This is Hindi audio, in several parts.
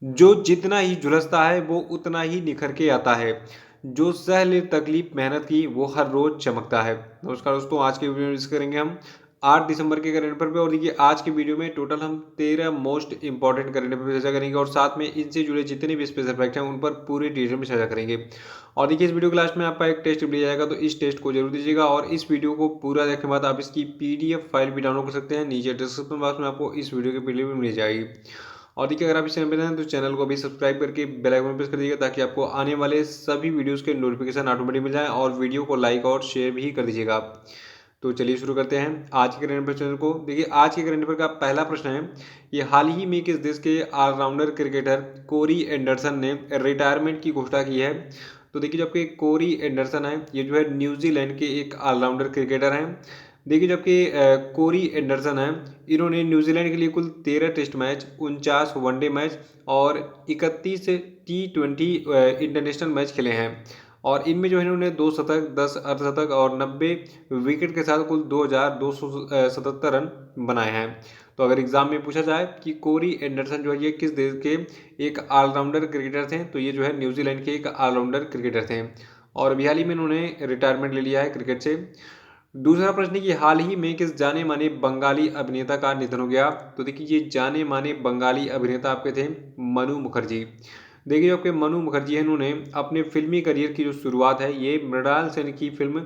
जो जितना ही झुलसता है वो उतना ही निखर के आता है। जो सह ले तकलीफ मेहनत की वो हर रोज चमकता है। नमस्कार दोस्तों, आज के वीडियो में डिस्कस करेंगे हम 8 दिसंबर के करंट अफेयर पे। और देखिए आज के वीडियो में टोटल हम 13 मोस्ट इंपॉर्टेंट करंट अफेयर पर चर्चा करेंगे और साथ में इनसे जुड़े जितने भी स्पेशल फैक्ट हैं उन पर पूरी डिटेल में चर्चा करेंगे। और देखिए इस वीडियो के लास्ट में आपका एक टेस्ट दिया जाएगा, तो इस टेस्ट को जरूर दीजिएगा। और इस वीडियो को पूरा देखने के बाद आप इसकी पीडीएफ फाइल भी डाउनलोड कर सकते हैं, नीचे डिस्क्रिप्शन बॉक्स में आपको इस वीडियो की पीडीएफ भी मिल जाएगी। और देखिए अगर आप इस चैनल पर नए हैं तो चैनल को अभी सब्सक्राइब करके बेल आइकन प्रेस कर दीजिएगा ताकि आपको आने वाले सभी वीडियोस के नोटिफिकेशन ऑटोमेटिक मिल जाए। और वीडियो को लाइक और शेयर भी कर दीजिएगा आप। तो चलिए शुरू करते हैं आज के करंट अफेयर चैनल को। देखिए आज के करंट अफेयर का पहला प्रश्न है, ये हाल ही में किस देश के ऑलराउंडर क्रिकेटर कोरी एंडरसन ने रिटायरमेंट की घोषणा की है। तो देखिए जो आपके कोरी एंडरसन है ये जो है न्यूजीलैंड के एक ऑलराउंडर क्रिकेटर हैं। देखिए जबकि कोरी एंडरसन है, इन्होंने न्यूजीलैंड के लिए कुल 13 टेस्ट मैच, 49 वनडे मैच और 31 T20 इंटरनेशनल मैच खेले हैं। और इनमें जो है इन्होंने 2 शतक, 10 अर्धशतक और 90 विकेट के साथ कुल 2277 रन बनाए हैं। तो अगर एग्जाम में पूछा जाए कि कोरी एंडरसन जो है ये किस देश के एक ऑलराउंडर क्रिकेटर थे, तो ये जो है न्यूजीलैंड के एक ऑलराउंडर क्रिकेटर थे और अभी हाल ही में इन्होंने रिटायरमेंट ले लिया है क्रिकेट से। दूसरा प्रश्न है कि हाल ही में किस जाने माने बंगाली अभिनेता का निधन हो गया। तो देखिए ये जाने माने बंगाली अभिनेता आपके थे मनु मुखर्जी। देखिए जो आपके मनु मुखर्जी है, इन्होंने अपने फिल्मी करियर की जो शुरुआत है ये मृणाल सेन की फिल्म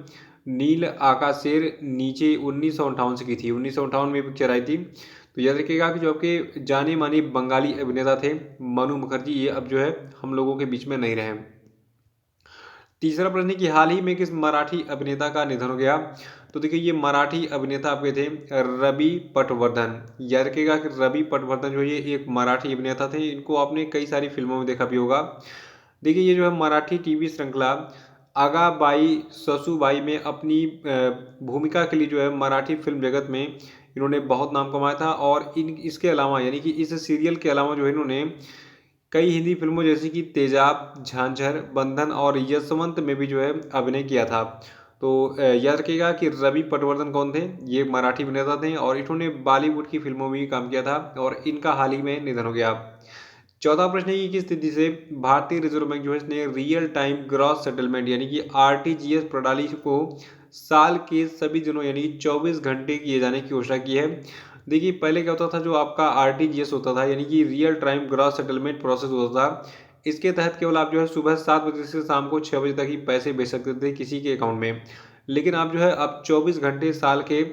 नील आकाशेर नीचे 1958 से की थी। 1958 में पिक्चर आई थी। तो याद रखिएगा कि जो आपके जाने माने बंगाली अभिनेता थे मनु मुखर्जी, ये अब जो है हम लोगों के बीच में नहीं रहे। तीसरा प्रश्न है कि हाल ही में किस मराठी अभिनेता का निधन हो गया। तो देखिए ये मराठी अभिनेता आपके थे रवि पटवर्धन। याद रखिएगा कि रवि पटवर्धन जो है ये एक मराठी अभिनेता थे, इनको आपने कई सारी फिल्मों में देखा भी होगा। देखिए ये जो है मराठी टीवी श्रृंखला आगाबाई ससुबाई में अपनी भूमिका के लिए जो है मराठी फिल्म जगत में इन्होंने बहुत नाम कमाया था। और इन इसके अलावा यानी कि इस सीरियल के अलावा जो है इन्होंने कई हिंदी फिल्मों जैसे कि तेजाब, झांझर, बंधन और यशवंत में भी जो है अभिनय किया था। तो याद रखिएगा कि रवि पटवर्धन कौन थे, ये मराठी अभिनेता थे और इन्होंने बॉलीवुड की फिल्मों में भी काम किया था और इनका हाल ही में निधन हो गया। चौथा प्रश्न है कि किस तिथि से भारतीय रिजर्व बैंक जो है इसने रियल टाइम ग्रॉस सेटलमेंट यानी कि आरटीजीएस प्रणाली को साल के सभी दिनों यानी 24 घंटे किए जाने की घोषणा की है। देखिए पहले क्या होता था, जो आपका आरटीजीएस होता था यानी कि real time gross settlement process होता था, इसके तहत केवल आप जो है सुबह 7 बजे से शाम को 6 बजे तक ही पैसे भेज सकते थे किसी के अकाउंट में। लेकिन आप जो है अब 24 घंटे साल के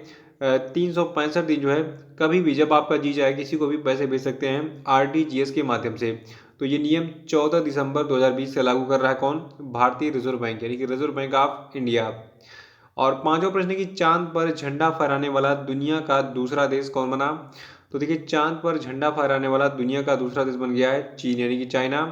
365 दिन जो है कभी भी जब आपका जी जाए किसी को भी पैसे भेज सकते हैं आरटीजीएस के माध्यम से। तो ये नियम 14 दिसंबर 2020 से लागू कर रहा है कौन, भारतीय रिजर्व बैंक यानी कि रिजर्व बैंक ऑफ इंडिया। और पांचवा प्रश्न है कि चांद पर झंडा फहराने वाला दुनिया का दूसरा देश कौन बना। तो देखिए चांद पर झंडा फहराने वाला दुनिया का दूसरा देश बन गया है चीन यानी कि चाइना।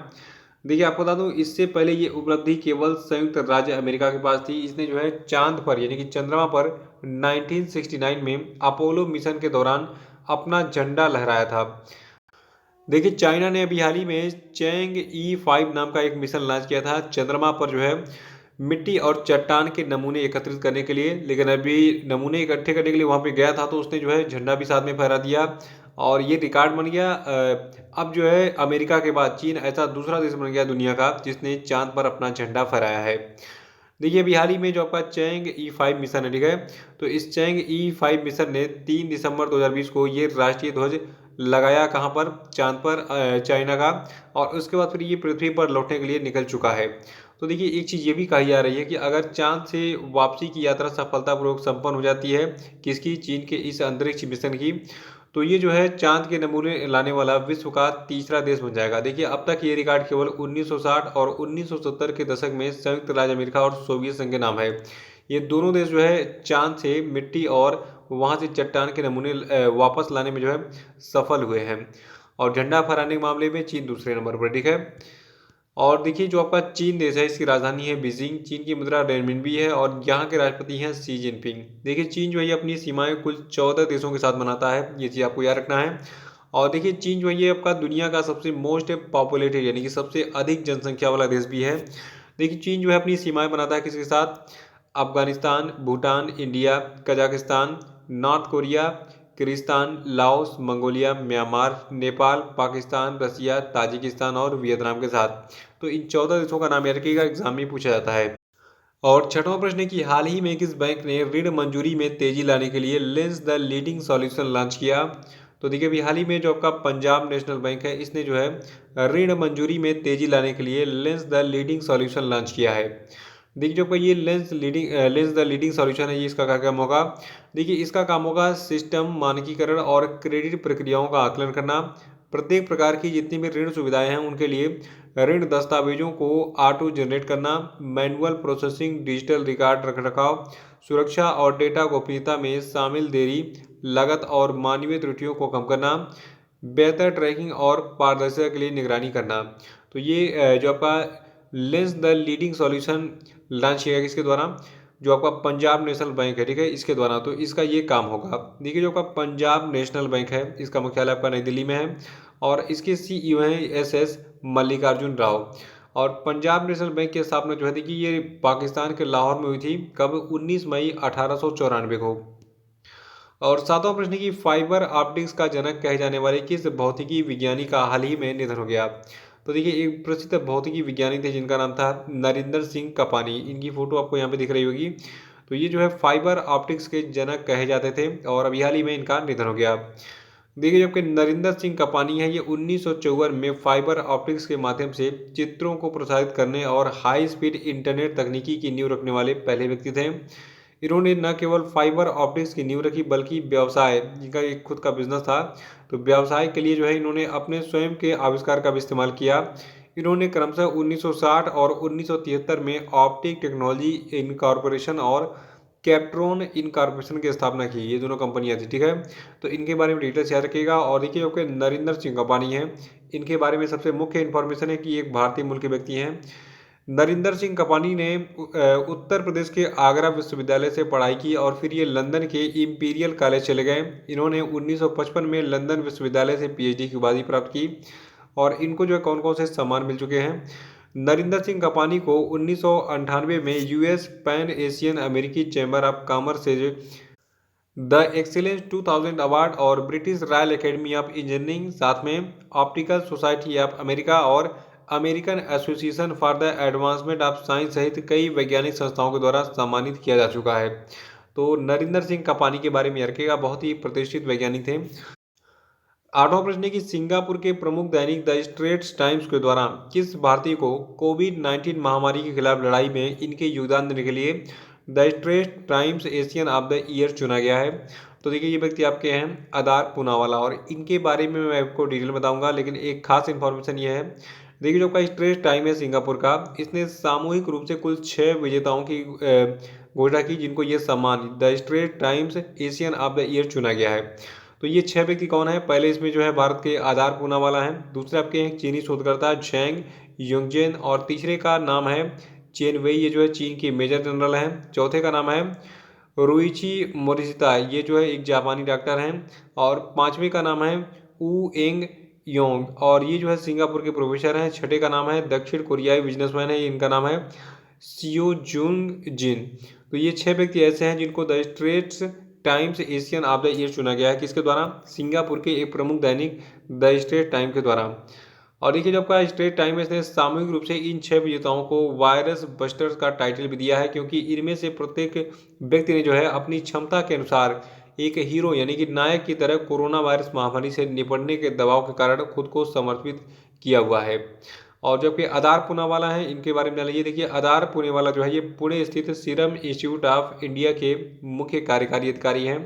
देखिए आपको बता दूं इससे पहले ये उपलब्धि केवल संयुक्त राज्य अमेरिका के पास थी। इसने जो है चांद पर यानी कि चंद्रमा पर 1969 में अपोलो मिशन के दौरान अपना झंडा लहराया था। देखिए चाइना ने अभी हाल ही में चैंग E5 नाम का एक मिशन लॉन्च किया था चंद्रमा पर जो है मिट्टी और चट्टान के नमूने एकत्रित करने के लिए। लेकिन अभी नमूने इकट्ठे करने के लिए वहां पे गया था तो उसने जो है झंडा भी साथ में फहरा दिया और ये रिकॉर्ड बन गया। अब जो है अमेरिका के बाद चीन ऐसा दूसरा देश बन गया दुनिया का जिसने चांद पर अपना झंडा फहराया है। देखिए अभी हाल ही में जो आपका चैंग E5 मिशन है, ठीक है, तो इस चैंग E5 मिशन ने 3 दिसंबर 2020 को ये राष्ट्रीय ध्वज लगाया कहाँ पर, चांद पर, चाइना का। और उसके बाद फिर ये पृथ्वी पर लौटने के लिए निकल चुका है। तो देखिए एक चीज़ ये भी कही जा रही है कि अगर चांद से वापसी की यात्रा सफलतापूर्वक संपन्न हो जाती है किसकी, चीन के इस अंतरिक्ष मिशन की, तो ये जो है चांद के नमूने लाने वाला विश्व का तीसरा देश बन जाएगा। देखिए अब तक ये रिकॉर्ड केवल 1960 और 1970 के दशक में संयुक्त राज्य अमेरिका और सोवियत संघ के नाम है। ये दोनों देश जो है चांद से मिट्टी और वहाँ से चट्टान के नमूने वापस लाने में जो है सफल हुए हैं। और झंडा फहराने के मामले में चीन दूसरे नंबर पर, ठीक है। और देखिए जो आपका चीन देश है इसकी राजधानी है बीजिंग, चीन की मुद्रा रेनमिनबी है और यहाँ के राष्ट्रपति हैं शी जिनपिंग। देखिए चीन जो है ये अपनी सीमाएं कुल 14 देशों के साथ बनाता है, ये चीज़ आपको याद रखना है। और देखिए चीन जो है ये आपका दुनिया का सबसे मोस्ट पॉपुलेटेड यानी कि सबसे अधिक जनसंख्या वाला देश भी है। देखिए चीन जो है अपनी सीमाएं बनाता है किसके साथ, Afghanistan, Bhutan, India, Kazakhstan, North Korea, Kyrgyzstan, Laos, Mongolia, Myanmar, Nepal, Pakistan, Russia, Tajikistan और वियतनाम के साथ। तो इन 14 देशों का नाम याद रखिएगा, एग्जाम में पूछा जाता है। और छठवां प्रश्न है कि हाल ही में किस बैंक ने ऋण मंजूरी में तेजी लाने के लिए lens the leading solution launch किया? तो देखिए अभी हाल ही में जो आपका पंजाब नेशनल बैंक है, इसने जो है ऋण मंजूरी में तेजी लाने के लिए lens the leading solution launch किया है। देखिए जो ये लेंस द लीडिंग सॉल्यूशन है, ये इसका क्या काम होगा? देखिए इसका काम होगा सिस्टम मानकीकरण और क्रेडिट प्रक्रियाओं का आकलन करना। प्रत्येक प्रकार की जितनी भी ऋण सुविधाएं हैं उनके लिए ऋण दस्तावेजों को ऑटो जनरेट करना, मैनुअल प्रोसेसिंग, डिजिटल रिकॉर्ड रखरखाव, सुरक्षा और डेटा गोपनीयता में शामिल देरी, लागत और मानवीय त्रुटियों को कम करना, बेहतर ट्रैकिंग और पारदर्शिता के लिए निगरानी करना। तो ये जो आपका lens the leading solution launch किया गया किसके द्वारा? जो आपका पंजाब नेशनल बैंक है, ठीक है, इसके द्वारा। तो इसका ये काम होगा। देखिए जो आपका पंजाब नेशनल बैंक है, इसका मुख्यालय आपका नई दिल्ली में है और इसके सीईओ हैं एस मल्लिकार्जुन राव। और पंजाब नेशनल बैंक की स्थापना जो है देखिए ये पाकिस्तान के लाहौर में हुई थी। कब? 19 मई 1894 को। और सातवां प्रश्न की फाइबर ऑप्टिक्स का जनक कहे जाने वाले किस भौतिकी विज्ञानी का हाल ही में निधन हो गया? तो देखिए एक प्रसिद्ध भौतिकी विज्ञानी थे जिनका नाम था नरिंदर सिंह कपानी। इनकी फोटो आपको यहाँ पे दिख रही होगी। तो ये जो है फाइबर ऑप्टिक्स के जनक कहे जाते थे और अभी हाल ही में इनका निधन हो गया। देखिए जबकि नरिंदर सिंह कपानी है, ये 1954 में फाइबर ऑप्टिक्स के माध्यम से चित्रों को प्रसारित करने और हाई स्पीड इंटरनेट तकनीकी की नींव रखने वाले पहले व्यक्ति थे। इन्होंने न केवल फाइबर ऑप्टिक्स की नींव रखी बल्कि व्यवसाय, जिनका एक खुद का बिजनेस था, तो व्यवसाय के लिए जो है इन्होंने अपने स्वयं के आविष्कार का भी इस्तेमाल किया। इन्होंने क्रमशः 1960 और 1973 में ऑप्टिक टेक्नोलॉजी इनकॉर्पोरेशन और कैप्ट्रॉन इनकॉर्पोरेशन की स्थापना की। ये दोनों कंपनियां थी, ठीक है। तो इनके बारे में डिटेल्स याद रखिएगा। और देखिए जो कि नरिंदर सिंह कपानी हैं, इनके बारे में सबसे मुख्य इन्फॉर्मेशन है कि एक भारतीय मूल के व्यक्ति हैं। नरिंदर सिंह कपानी ने उत्तर प्रदेश के आगरा विश्वविद्यालय से पढ़ाई की और फिर ये लंदन के इंपीरियल कॉलेज चले गए। इन्होंने 1955 में लंदन विश्वविद्यालय से पीएचडी की उपाधि प्राप्त की और इनको जो है कौन कौन से सम्मान मिल चुके हैं? नरिंदर सिंह कपानी को 1998 में यूएस पैन एशियन अमेरिकी चैम्बर ऑफ कॉमर्स से द एक्सीलेंस 2000 अवार्ड और British royal academy of engineering, साथ में ऑप्टिकल सोसाइटी ऑफ अमेरिका और American association for the advancement of science सहित कई वैज्ञानिक संस्थाओं के द्वारा सम्मानित किया जा चुका है। तो नरिंदर सिंह कपानी के बारे में रखिएगा, बहुत ही प्रतिष्ठित वैज्ञानिक थे। आठवां प्रश्न है कि सिंगापुर के प्रमुख दैनिक द स्ट्रेट्स टाइम्स के द्वारा किस भारतीय को कोविड-19 महामारी के खिलाफ लड़ाई में इनके योगदान देने के लिए the Straits Times Asian of the year चुना गया है? तो देखिए ये व्यक्ति आपके हैं आदार पूनावाला और इनके बारे में मैं आपको डिटेल बताऊंगा, लेकिन एक खास इन्फॉर्मेशन ये है। देखिए जो का स्ट्रेट्स टाइम है सिंगापुर का, इसने सामूहिक रूप से कुल 6 विजेताओं की घोषणा की जिनको ये सम्मान the Straits Times Asian of the year चुना गया है। तो ये 6 व्यक्ति कौन है? पहले इसमें जो है भारत के आधार पूनावाला हैं, दूसरे आपके हैं चीनी शोधकर्ता झेंग योंगजेन और तीसरे का नाम है चेन वेई, ये जो है चीन के मेजर जनरल हैं। चौथे का नाम है रुइची मोरिशिता, ये जो है एक जापानी डॉक्टर हैं। और पांचवें का नाम है ऊ एंग योंग और ये जो है सिंगापुर के प्रोफेसर हैं। छठे का नाम है दक्षिण कोरियाई बिजनेसमैन है, इनका नाम है सियो जूंग जिन। तो ये 6 व्यक्ति ऐसे हैं जिनको the Straits Times Asian of the year चुना गया है। किसके द्वारा? सिंगापुर के एक प्रमुख दैनिक द स्ट्रेट टाइम के द्वारा। और देखिए जब का स्ट्रेट टाइम ने सामूहिक रूप से इन 6 विजेताओं को वायरस बस्टर्स का टाइटल भी दिया है, क्योंकि इनमें से प्रत्येक व्यक्ति ने जो है अपनी क्षमता के अनुसार एक हीरो यानी कि नायक की तरह कोरोना वायरस महामारी से निपटने के दबाव के कारण खुद को समर्पित किया हुआ है। और जबकि आधार पूनावाला है, इनके बारे में जान लीजिए। देखिए आधार पूनावाला जो है ये पुणे स्थित सीरम इंस्टीट्यूट ऑफ इंडिया के मुख्य कार्यकारी अधिकारी हैं।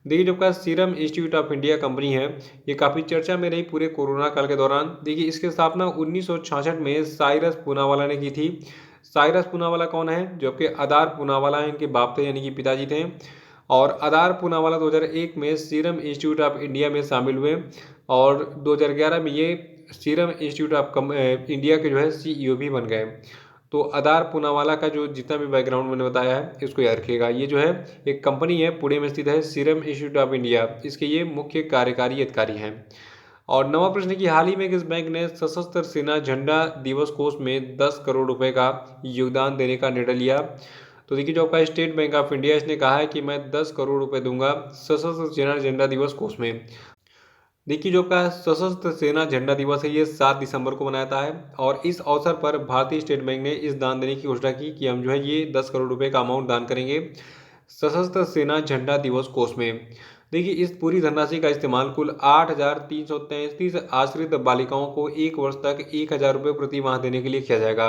देखिए जब का serum institute of India company है, ये काफ़ी चर्चा में रही पूरे कोरोना काल के दौरान। देखिए इसकी स्थापना 1966 में साइरस पूनावाला ने की थी। साइरस पूनावाला कौन है? जो कि आधार पूनावाला है, इनके बाप थे यानी कि पिताजी थे। और आधार पूनावाला 2001 में सीरम इंस्टीट्यूट ऑफ इंडिया में शामिल हुए और 2011 में ये सीरम इंस्टीट्यूट ऑफ इंडिया के जो है सीईओ भी बन गए। तो आधार पूनावाला का जो जितना भी बैकग्राउंड मैंने बताया है इसको याद रखिएगा। ये जो है एक कंपनी है, पुणे में स्थित है, सीरम इंस्टीट्यूट ऑफ इंडिया, इसके ये मुख्य कार्यकारी अधिकारी हैं। और नवा प्रश्न है कि हाल ही में किस बैंक ने सशस्त्र सेना झंडा दिवस कोष में 10 करोड़ रुपए का योगदान देने का निर्णय लिया? तो देखिए जो आपका स्टेट बैंक ऑफ इंडिया इसने कहा है कि मैं 10 करोड़ रुपए दूंगा सशस्त्र सेना झंडा दिवस कोष में। देखिए जो आपका सशस्त्र सेना झंडा दिवस है ये 7 दिसंबर को मनाया जाता है और इस अवसर पर भारतीय स्टेट बैंक ने इस दान देने की घोषणा की कि हम जो है ये 10 करोड़ रुपए का अमाउंट दान करेंगे सशस्त्र सेना झंडा दिवस कोष में। देखिए इस पूरी धनराशि का इस्तेमाल कुल 8,333 आश्रित बालिकाओं को 1 वर्ष तक 1,000 रुपये प्रति माह देने के लिए किया जाएगा।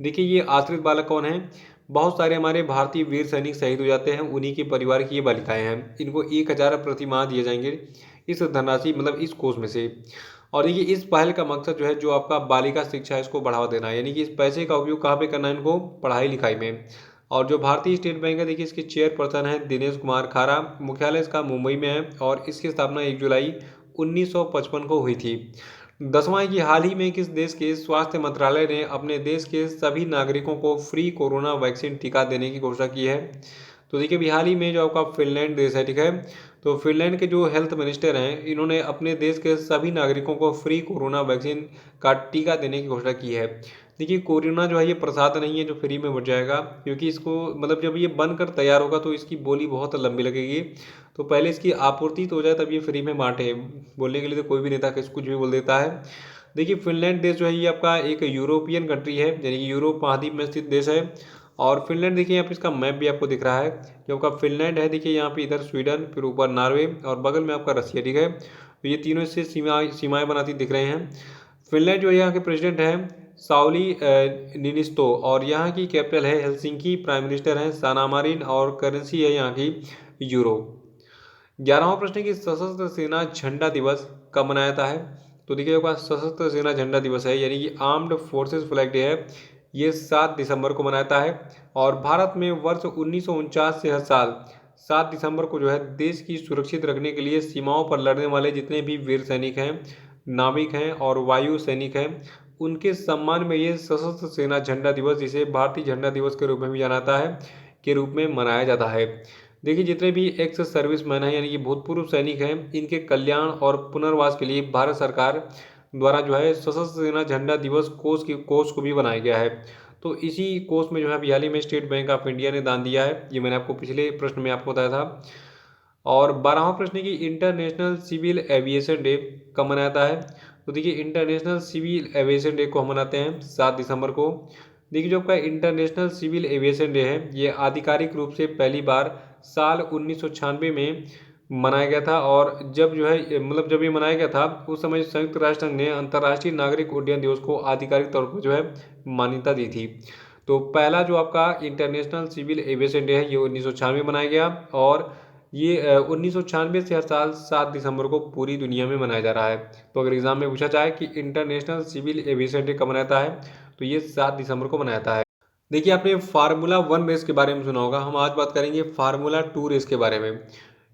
देखिए ये आश्रित बालक कौन हैं? बहुत सारे हमारे भारतीय वीर सैनिक शहीद हो जाते हैं, उन्हीं के परिवार की ये बालिकाएं हैं। इनको 1,000 प्रति माह दिए जाएंगे इस धनराशि मतलब इस कोष में से। और देखिए इस पहल का मकसद जो है जो आपका बालिका शिक्षा है इसको बढ़ावा देना है, यानी कि इस पैसे का उपयोग कहाँ पे करना है? इनको पढ़ाई लिखाई में। और जो भारतीय स्टेट बैंक है देखिए इसके चेयरपर्सन है दिनेश कुमार खारा, मुख्यालय इसका मुंबई में है और इसकी स्थापना 1 जुलाई 1955 को हुई थी। 10वां है कि हाल ही में किस देश के स्वास्थ्य मंत्रालय ने अपने देश के सभी नागरिकों को फ्री कोरोना वैक्सीन टीका देने की घोषणा की है? तो देखिए अभी हाल ही में जो आपका फिनलैंड देश है, ठीक है, तो फिनलैंड के जो हेल्थ मिनिस्टर हैं इन्होंने अपने देश के सभी नागरिकों को फ्री कोरोना वैक्सीन का टीका देने की घोषणा की है। देखिए कोरोना जो है ये प्रसाद नहीं है जो फ्री में बढ़ जाएगा, क्योंकि इसको मतलब जब ये बनकर तैयार होगा तो इसकी बोली बहुत लंबी लगेगी। तो पहले इसकी आपूर्ति तो हो जाए तब ये फ्री में बांटे। बोलने के लिए तो कोई भी नेता कुछ भी बोल देता है। देखिए फिनलैंड देश जो है ये आपका एक यूरोपियन कंट्री है, यानी कि यूरोप महाद्वीप में स्थित देश है। और फिनलैंड देखिए यहाँ पे इसका मैप भी आपको दिख रहा है, जो आपका फिनलैंड है देखिए यहाँ पे इधर स्वीडन, फिर ऊपर नॉर्वे और बगल में आपका रसिया, ठीक है। तो ये तीनों इससे सीमाएं बनाती दिख रहे हैं। फिनलैंड जो है यहाँ के प्रेसिडेंट हैं साउली निनिस्तो और यहाँ की कैपिटल है हेलसिंकी, प्राइम मिनिस्टर हैं साना मारिन और करेंसी है यहाँ की यूरो। 11वां प्रश्न है कि सशस्त्र सेना झंडा दिवस कब मनाया जाता है? तो देखिए आपका सशस्त्र सेना झंडा दिवस है यानी कि आर्म्ड फोर्सेस फ्लैग डे है, ये 7 दिसंबर को मनाया जाता है। और भारत में वर्ष 1949 से हर साल 7 दिसंबर को जो है देश की सुरक्षित रखने के लिए सीमाओं पर लड़ने वाले जितने भी वीर सैनिक हैं, नाविक हैं और वायु सैनिक हैं, उनके सम्मान में ये सशस्त्र सेना झंडा दिवस, जिसे भारतीय झंडा दिवस के रूप में भी जाना जाता है, के रूप में मनाया जाता है। देखिए जितने भी एक्स सर्विसमैन हैं यानी कि भूतपूर्व सैनिक हैं, इनके कल्याण और पुनर्वास के लिए भारत सरकार द्वारा जो है सशस्त्र सेना झंडा दिवस कोष को भी बनाया गया है। तो इसी कोष में जो है हाल ही में स्टेट बैंक ऑफ इंडिया ने दान दिया है, ये मैंने आपको पिछले प्रश्न में आपको बताया था। और 12वां प्रश्न है कि इंटरनेशनल सिविल एविएशन डे कब मनाया जाता है? तो देखिए इंटरनेशनल सिविल एविएशन डे को हम मनाते हैं 7 दिसंबर को। देखिए जो आपका इंटरनेशनल सिविल एविएशन डे है ये आधिकारिक रूप से पहली बार साल 1996 में मनाया गया था। और जब जो है मतलब जब ये मनाया गया था उस समय संयुक्त राष्ट्र संघ ने अंतर्राष्ट्रीय नागरिक उड्डयन दिवस को आधिकारिक तौर पर जो है मान्यता दी थी। तो पहला जो आपका इंटरनेशनल सिविल एविएशन डे है ये 1996 मनाया गया और ये 1996 से हर साल 7 दिसंबर को पूरी दुनिया में मनाया जा रहा है। तो अगर एग्जाम में पूछा जाए कि इंटरनेशनल सिविल एविएशन डे कब मनाता है तो ये 7 दिसंबर को मनाता है। देखिए आपने फार्मूला 1 रेस के बारे में सुना होगा, हम आज बात करेंगे फार्मूला 2 रेस के बारे में।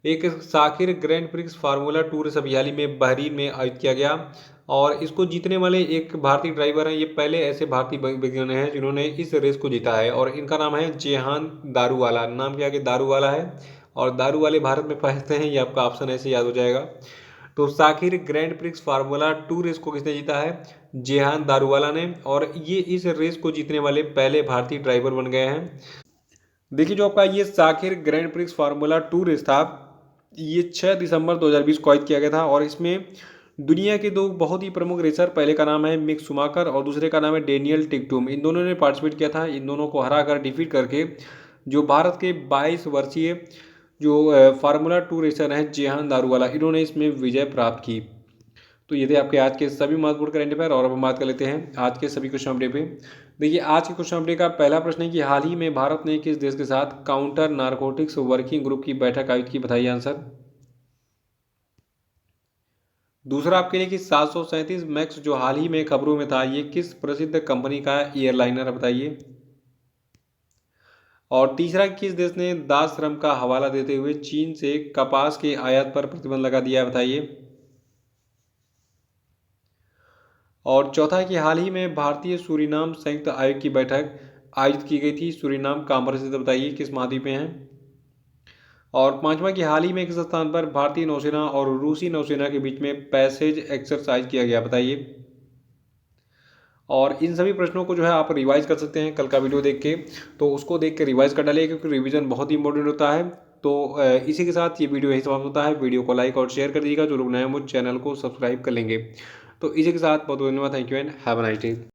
एक Sakhir Grand Prix Formula 2 race अभी हाल ही में बहरीन में आयोजित किया गया और इसको जीतने वाले एक भारतीय ड्राइवर हैं। ये पहले ऐसे भारतीय विज्ञानी हैं जिन्होंने इस रेस को जीता है और इनका नाम है जेहान दारूवाला। नाम के आगे दारूवाला है और दारू वाले भारत में पहनते हैं, ये आपका ऑप्शन ऐसे याद हो जाएगा। तो Sakhir Grand Prix Formula 2 race को किसने जीता है? जेहान दारूवाला ने, और ये इस रेस को जीतने वाले पहले भारतीय ड्राइवर बन गए हैं। देखिए जो आपका ये Sakhir Grand Prix Formula 2 race था ये 6 दिसंबर 2020 को आयोजित किया गया था और इसमें दुनिया के दो बहुत ही प्रमुख रेसर, पहले का नाम है मिक शुमाकर और दूसरे का नाम है डेनियल टिकटुम, इन दोनों ने पार्टिसिपेट किया था। इन दोनों को हराकर डिफीट करके जो भारत के 22 वर्षीय जो फार्मूला 2 रेसर हैं जेहान दारूवाला, इन्होंने इसमें विजय प्राप्त की। तो ये थे आपके आज के सभी महत्वपूर्ण करंट अफेयर और अब हम बात कर लेते हैं आज के सभी क्वेश्चन अपडेट पे। देखिए आज के क्वेश्चन अपडेट का पहला प्रश्न है कि हाल ही में भारत ने किस देश के साथ काउंटर नारकोटिक्स वर्किंग ग्रुप की बैठक आयोजित की? बताइए आंसर। दूसरा आपके लिए कि 737 मैक्स जो हाल ही में खबरों में था ये किस प्रसिद्ध कंपनी का एयरलाइनर है? बताइए। और तीसरा किस देश ने दास श्रम का हवाला देते हुए चीन से कपास के आयात पर प्रतिबंध लगा दिया है? बताइए। और चौथा है कि हाल ही में भारतीय सूरीनाम संयुक्त आयोग की बैठक आयोजित की गई थी। सूरीनाम कहाँ पर स्थित है? बताइए किस महाद्वीप में है? और पांचवा कि हाल ही में किस स्थान पर भारतीय नौसेना और रूसी नौसेना के बीच में पैसेज एक्सरसाइज किया गया? बताइए। और इन सभी प्रश्नों को जो है आप रिवाइज कर सकते हैं कल का वीडियो देख के, तो उसको देख के रिवाइज कर डालिए क्योंकि रिवीजन बहुत ही इंपॉर्टेंट होता है। तो इसी के साथ ये वीडियो यही समाप्त होता है। वीडियो को लाइक और शेयर कर दीजिएगा, जो लोग नए हैं मुझ चैनल को सब्सक्राइब कर लेंगे। तो इसी के साथ बहुत बहुत धन्यवाद। Thank you and have a nice day.